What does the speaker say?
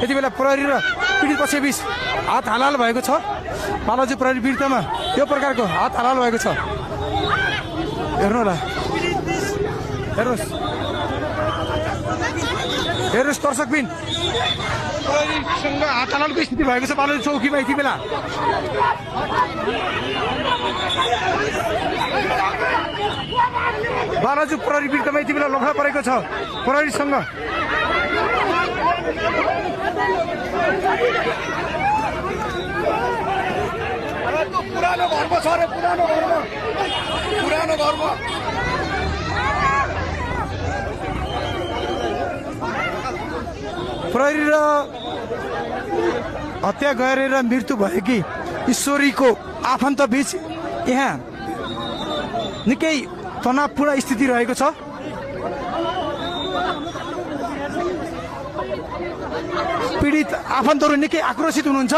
यति बेला प्रहरी र पीडित पक्षबीच हात हालहाल भएको छ। बालाजु प्रहरी विरुद्धमा यो प्रकारको हात हालहाल भएको छ। हेर्नु होला, हेर्नुहोस् दर्शकबिन, प्रहरीसँग हात हालहालको स्थिति भएको छ बालाजु चौकीमा यति बेला। बालाजु प्रहरी विरुद्धमा यति बेला लफडा परेको छ प्रहरीसँग। पुरानो घरमा छ रे, पुरानो घरमा प्रहरी र हत्या गरेर मृत्यु भएकी ईश्वरीको आफन्त बीच यहाँ निकै तनावपूर्ण स्थिति रहेको छ। पीडित आफन्तहरू निकै आक्रोशित हुनुहुन्छ।